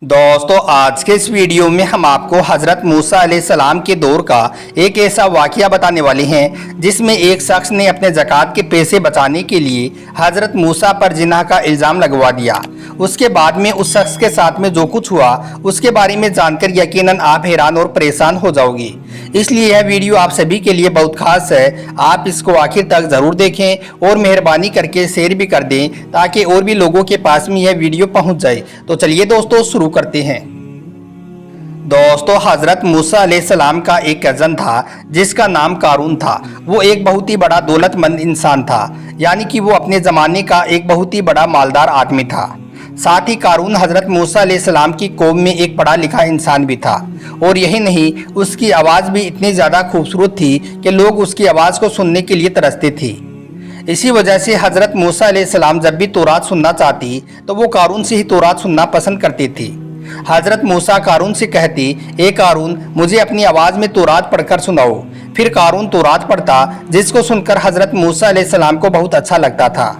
दोस्तों आज के इस वीडियो में हम आपको हज़रत मूसा अलैहिस्सलाम के दौर का एक ऐसा वाक़या बताने वाले हैं जिसमें एक शख्स ने अपने ज़कात के पैसे बचाने के लिए हज़रत मूसा पर जिनाह का इल्ज़ाम लगवा दिया। उसके बाद में उस शख्स के साथ में जो कुछ हुआ उसके बारे में जानकर यकीनन आप हैरान और परेशान हो जाओगे। इसलिए यह वीडियो आप सभी के लिए बहुत खास है। आप इसको आखिर तक ज़रूर देखें और मेहरबानी करके शेयर भी कर दें ताकि और भी लोगों के पास में यह वीडियो पहुंच जाए। तो चलिए दोस्तों शुरू करते हैं। दोस्तों हज़रत मूसा अलैहिस्सलाम का एक कज़न था जिसका नाम कारून था। वो एक बहुत ही बड़ा दौलतमंद इंसान था, यानी कि वो अपने ज़माने का एक बहुत ही बड़ा मालदार आदमी था। साथ ही कारून हज़रत मूसा अलैहिस्सलाम की कौम में एक पढ़ा लिखा इंसान भी था। और यही नहीं, उसकी आवाज़ भी इतनी ज़्यादा खूबसूरत थी कि लोग उसकी आवाज़ को सुनने के लिए तरसते थे। इसी वजह से हज़रत मूसा अलैहिस्सलाम जब भी तौरात सुनना चाहती तो वो कारून से ही तौरात सुनना पसंद करते थे। हज़रत मूसा कारून से कहती, ए कारून, मुझे अपनी आवाज़ में तौरात पढ़कर सुनाओ। फिर कारून तौरात पढ़ता, जिसको सुनकर हज़रत मूसा अलैहिस्सलाम को बहुत अच्छा लगता था।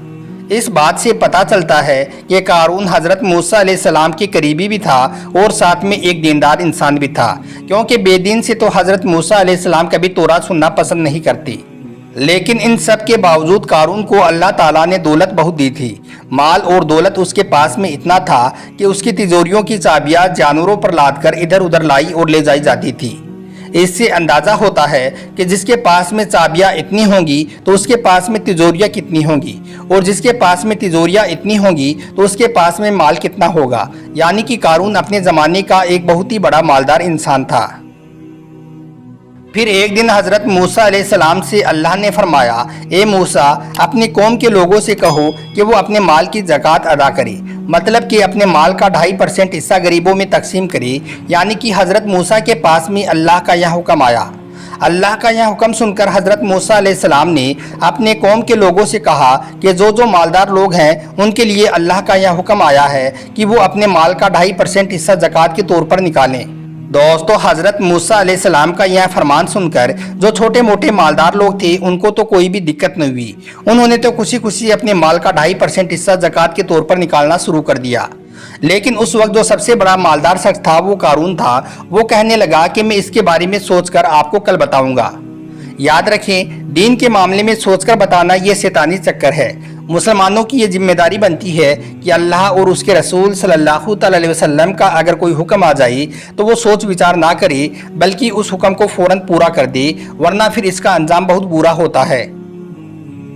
इस बात से पता चलता है कि कारून हज़रत मूसा अलैहिस्सलाम के करीबी भी था और साथ में एक दीनदार इंसान भी था, क्योंकि बेदीन से तो हज़रत मूसा अलैहिस्सलाम कभी तौरात सुनना पसंद नहीं करती। लेकिन इन सब के बावजूद कारून को अल्लाह ताला ने दौलत बहुत दी थी। माल और दौलत उसके पास में इतना था कि उसकी तिजोरियों की चाबियां जानवरों पर लादकर इधर उधर लाई और ले जाई जाती थी। इससे अंदाज़ा होता है कि जिसके पास में चाबियां इतनी होंगी तो उसके पास में तिजोरियां कितनी होंगी, और जिसके पास में तिजोरियां इतनी होंगी तो उसके पास में माल कितना होगा। यानी कि कारून अपने ज़माने का एक बहुत ही बड़ा मालदार इंसान था। फिर एक दिन हज़रत मूसा अलैहिस्सलाम से अल्लाह ने फरमाया, ए मूसा, अपनी कौम के लोगों से कहो कि वो अपने माल की ज़कात अदा करे, मतलब कि अपने माल का 2.5% हिस्सा गरीबों में तकसीम करे। यानी कि हज़रत मूसा के पास में अल्लाह का यह हुक्म आया। अल्लाह का यह हुक्म सुनकर हज़रत मूसा अलैहिस्सलाम ने अपने कौम के लोगों से कहा कि जो मालदार लोग हैं उनके लिए अल्लाह का यह हुक्म आया है कि वो अपने माल का 2.5% हिस्सा ज़कात के तौर पर निकालें। दोस्तों हज़रत मूसा अलैहिस्सलाम का यह फरमान सुनकर जो छोटे मोटे मालदार लोग थे उनको तो कोई भी दिक्कत नहीं हुई। उन्होंने तो खुशी खुशी अपने माल का 2.5% हिस्सा ज़कात के तौर पर निकालना शुरू कर दिया। लेकिन उस वक्त जो सबसे बड़ा मालदार शख्स था वो कारून था। वो कहने लगा कि मैं इसके बारे में सोचकर आपको कल बताऊंगा। याद रखें, दीन के मामले में सोचकर बताना ये शैतानी चक्कर है। मुसलमानों की ये जिम्मेदारी बनती है कि अल्लाह और उसके रसूल सल्लल्लाहु अलैहि वसल्लम का अगर कोई हुक्म आ जाए तो वो सोच विचार ना करे, बल्कि उस हुक्म को फ़ौरन पूरा कर दे, वरना फिर इसका अंजाम बहुत बुरा होता है।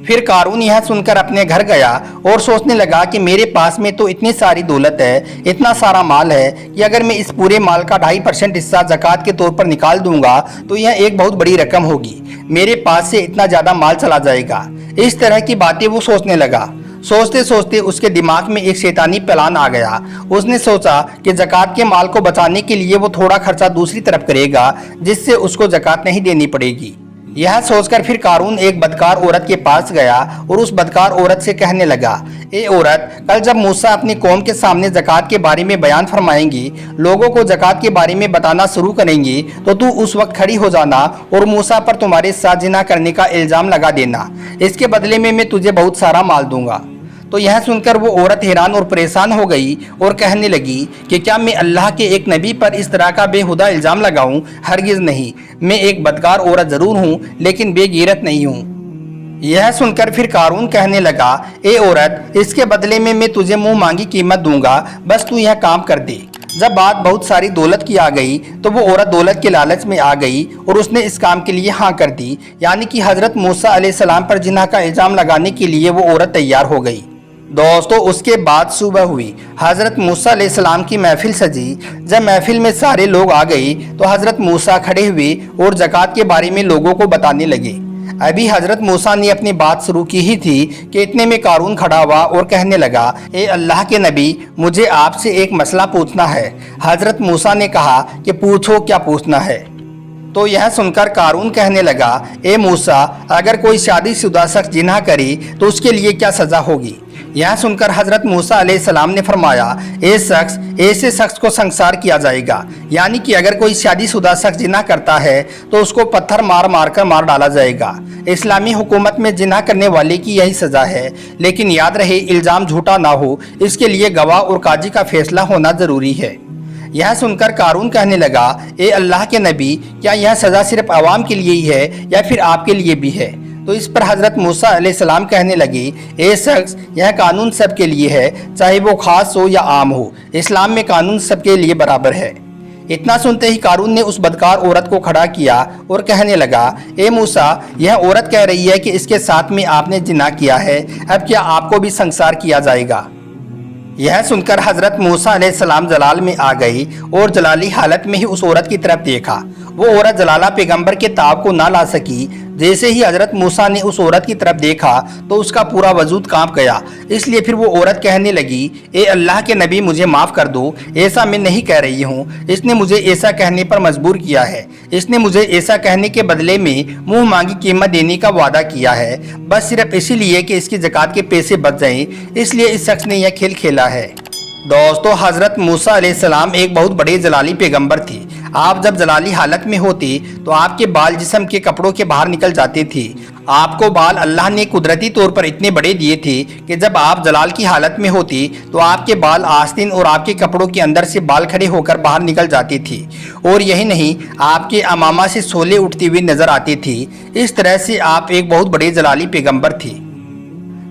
फिर कारून यह सुनकर अपने घर गया और सोचने लगा कि मेरे पास में तो इतनी सारी दौलत है, इतना सारा माल है कि अगर मैं इस पूरे माल का 2.5% हिस्सा ज़कात के तौर पर निकाल दूंगा तो यह एक बहुत बड़ी रकम होगी। मेरे पास से इतना ज़्यादा माल चला जाएगा। इस तरह की बातें वो सोचने लगा। सोचते सोचते उसके दिमाग में एक शैतानी प्लान आ गया। उसने सोचा कि ज़कात के माल को बचाने के लिए वो थोड़ा खर्चा दूसरी तरफ करेगा, जिससे उसको ज़कात नहीं देनी पड़ेगी। यह सोचकर फिर कारून एक बदकार औरत के पास गया और उस बदकार औरत से कहने लगा, ए औरत, कल जब मूसा अपनी कौम के सामने ज़कात के बारे में बयान फरमाएंगी, लोगों को ज़कात के बारे में बताना शुरू करेंगी, तो तू उस वक्त खड़ी हो जाना और मूसा पर तुम्हारे साथ जिना करने का इल्ज़ाम लगा देना। इसके बदले में मैं तुझे बहुत सारा माल दूंगा। तो यह सुनकर वो औरत हैरान और परेशान हो गई और कहने लगी कि क्या मैं अल्लाह के एक नबी पर इस तरह का बेहुदा इल्ज़ाम लगाऊं? हरगिज़ नहीं। मैं एक बदकार औरत ज़रूर हूँ, लेकिन बेगैरत नहीं हूँ। यह सुनकर फिर कारून कहने लगा, ए औरत, इसके बदले में मैं तुझे मुंह मांगी कीमत दूंगा, बस तू यह काम कर दे। जब बात बहुत सारी दौलत की आ गई तो वो औरत दौलत के लालच में आ गई और उसने इस काम के लिए हाँ कर दी। यानी कि हज़रत मूसा अलैहिस्सलाम पर जिना का इल्ज़ाम लगाने के लिए वो औरत तैयार हो गई। दोस्तों उसके बाद सुबह हुई। हज़रत मूसा अलैहिस्सलाम की महफिल सजी। जब महफिल में सारे लोग आ गए तो हज़रत मूसा खड़े हुए और ज़कात के बारे में लोगों को बताने लगे। अभी हज़रत मूसा ने अपनी बात शुरू की ही थी कि इतने में कारून खड़ा हुआ और कहने लगा, ए अल्लाह के नबी, मुझे आपसे एक मसला पूछना है। हज़रत मूसा ने कहा कि पूछो, क्या पूछना है? तो यह सुनकर कारून कहने लगा, ए मूसा, अगर कोई शादीशुदा शख्स जिना करे तो उसके लिए क्या सज़ा होगी? यह सुनकर हज़रत मूसा अलैहिस्सलाम ने फरमाया, ऐसे शख्स को संसार किया जाएगा। यानी कि अगर कोई शादीशुदा शख्स जिना करता है तो उसको पत्थर मार मार कर मार डाला जाएगा। इस्लामी हुकूमत में जिना करने वाले की यही सज़ा है। लेकिन याद रहे, इल्ज़ाम झूठा ना हो, इसके लिए गवाह और काजी का फैसला होना ज़रूरी है। यह सुनकर कारून कहने लगा, ए अल्लाह के नबी, क्या यह सज़ा सिर्फ अवाम के लिए ही है या फिर आपके लिए भी है? तो इस पर हज़रत मूसा अलैहिस्सलाम कहने लगे, ए शख्स, यह कानून सबके लिए है, चाहे वो खास हो या आम हो। इस्लाम में कानून सबके लिए बराबर है। इतना सुनते ही कारून ने उस बदकार औरत को खड़ा किया और कहने लगा, ए मूसा, यह औरत कह रही है कि इसके साथ में आपने जिना किया है, अब क्या आपको भी संसार किया जाएगा? यह सुनकर हजरत मूसा अलैहिस्सलाम जलाल में आ गई और जलाली हालत में ही उस औरत की तरफ देखा। वो औरत जलाला पैगंबर के ताब को ना ला सकी। जैसे ही हजरत मूसा ने उस औरत की तरफ देखा तो उसका पूरा वजूद कांप गया। इसलिए फिर वो औरत कहने लगी, ए अल्लाह के नबी, मुझे माफ़ कर दो, ऐसा मैं नहीं कह रही हूँ। इसने मुझे ऐसा कहने पर मजबूर किया है। इसने मुझे ऐसा कहने के बदले में मुंह मांगी कीमत देने का वादा किया है, बस सिर्फ इसीलिए कि इसकी ज़कात के पैसे बच जाएं। इसलिए इस शख्स ने यह खेल खेला है। दोस्तों, हज़रत मूसा अलैहिस्सलाम एक बहुत बड़े जलाली पैगंबर थे। आप जब जलाली हालत में होते तो आपके बाल जिस्म के कपड़ों के बाहर निकल जाते थे। आपको बाल अल्लाह ने कुदरती तौर पर इतने बड़े दिए थे कि जब आप जलाल की हालत में होते तो आपके बाल आस्तीन और आपके कपड़ों के अंदर से बाल खड़े होकर बाहर निकल जाते थे। और यही नहीं, आपके अमामा से शोले उठती हुई नजर आते थे। इस तरह से आप एक बहुत बड़े जलाली पैगंबर थे।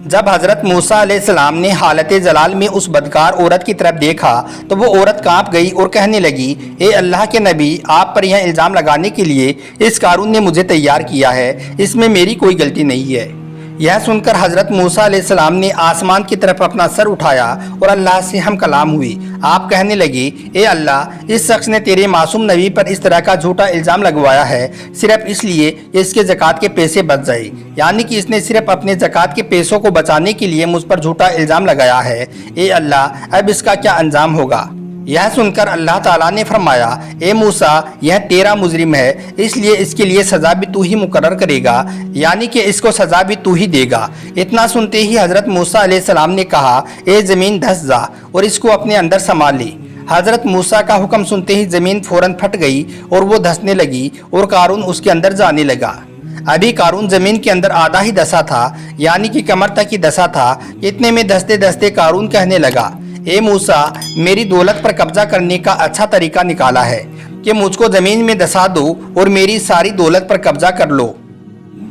जब हज़रत मूसा अलैहिस्सलाम ने हालत जलाल में उस बदकार औरत की तरफ देखा तो वो औरत कांप गई और कहने लगी, ए अल्लाह के नबी, आप पर यह इल्ज़ाम लगाने के लिए इस कारून ने मुझे तैयार किया है, इसमें मेरी कोई गलती नहीं है। यह सुनकर हज़रत मूसा अलैहिस्सलाम ने आसमान की तरफ अपना सर उठाया और अल्लाह से हम कलाम हुई। आप कहने लगे, ए अल्लाह, इस शख्स ने तेरे मासूम नबी पर इस तरह का झूठा इल्ज़ाम लगवाया है सिर्फ इसलिए कि इसके ज़कात के पैसे बच जाए। यानी कि इसने सिर्फ अपने ज़कात के पैसों को बचाने के लिए मुझ पर झूठा इल्ज़ाम लगाया है। ए अल्लाह, अब इसका क्या अंजाम होगा? यह सुनकर अल्लाह ताला ने फरमाया, ए मूसा, यह तेरा मुजरिम है, इसलिए इसके लिए सज़ा भी तू ही मुकर्रर करेगा, यानी कि इसको सज़ा भी तू ही देगा। इतना सुनते ही हज़रत मूसा अलैहिस्सलाम ने कहा, ए ज़मीन धंस जा और इसको अपने अंदर संभाल ली। हज़रत मूसा का हुक्म सुनते ही ज़मीन फ़ौरन फट गई और वो धंसने लगी और कारून उसके अंदर जाने लगा। अभी कारून ज़मीन के अंदर आधा ही धंसा था, यानी कि कमर तक ही धंसा था। इतने में धंसते धंसते कारून कहने लगा, ए मूसा, मेरी दौलत पर कब्जा करने का अच्छा तरीका निकाला है कि मुझको ज़मीन में धंसा दो और मेरी सारी दौलत पर कब्जा कर लो।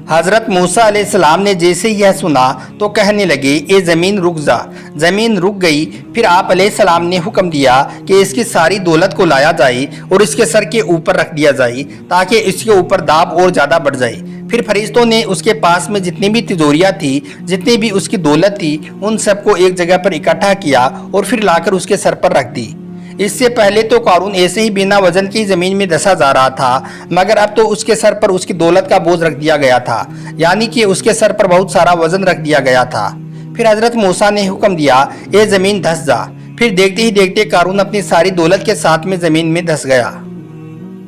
हज़रत मूसा अलैहिस्सलाम ने जैसे यह सुना तो कहने लगे, ए ज़मीन रुक जा। ज़मीन रुक गई। फिर आप अलैहिस्सलाम ने हुक्म दिया कि इसकी सारी दौलत को लाया जाए और इसके सर के ऊपर रख दिया जाए ताकि इसके ऊपर दाब और ज़्यादा बढ़ जाए। फिर फरिश्तों ने उसके पास में जितनी भी तिजोरियाँ थी, जितनी भी उसकी दौलत थी, उन सबको एक जगह पर इकट्ठा किया और फिर लाकर उसके सर पर रख दी। इससे पहले तो कारून ऐसे ही बिना वजन की ज़मीन में धंसा जा रहा था, मगर अब तो उसके सर पर उसकी दौलत का बोझ रख दिया गया था, यानी कि उसके सर पर बहुत सारा वजन रख दिया गया था। फिर हज़रत मूसा ने हुक्म दिया, ए ज़मीन धंस जा। फिर देखते ही देखते कारून अपनी सारी दौलत के साथ में ज़मीन में धंस गया।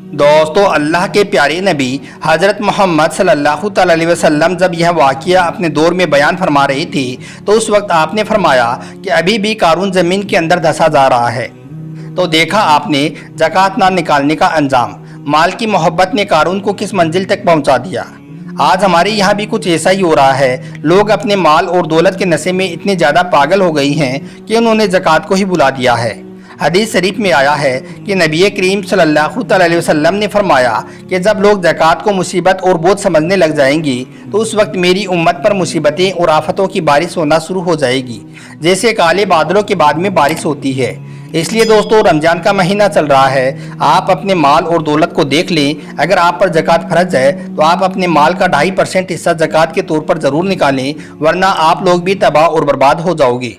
दोस्तों, अल्लाह के प्यारे नबी हज़रत मोहम्मद सल्लल्लाहु अलैहि वसल्लम जब यह वाक़िया अपने दौर में बयान फरमा रहे थे तो उस वक्त आपने फरमाया कि अभी भी कारून ज़मीन के अंदर धंसा जा रहा है। तो देखा आपने ज़कात ना निकालने का अंजाम। माल की मोहब्बत ने कारून को किस मंजिल तक पहुंचा दिया। आज हमारे यहाँ भी कुछ ऐसा ही हो रहा है। लोग अपने माल और दौलत के नशे में इतने ज़्यादा पागल हो गई हैं कि उन्होंने ज़कात को ही भुला दिया है। हदीस शरीफ में आया है कि नबी करीम सल्लल्लाहु अलैहि वसल्लम ने फरमाया कि जब लोग ज़कात को मुसीबत और बोझ समझने लग जाएंगे तो उस वक्त मेरी उम्मत पर मुसीबतें और आफतों की बारिश होना शुरू हो जाएगी, जैसे काले बादलों के बाद में बारिश होती है। इसलिए दोस्तों, रमज़ान का महीना चल रहा है। आप अपने माल और दौलत को देख लें। अगर आप पर ज़कात फ़र्ज है तो आप अपने माल का 2.5% हिस्सा ज़कात के तौर पर ज़रूर निकालें, वरना आप लोग भी तबाह और बर्बाद हो जाओगे।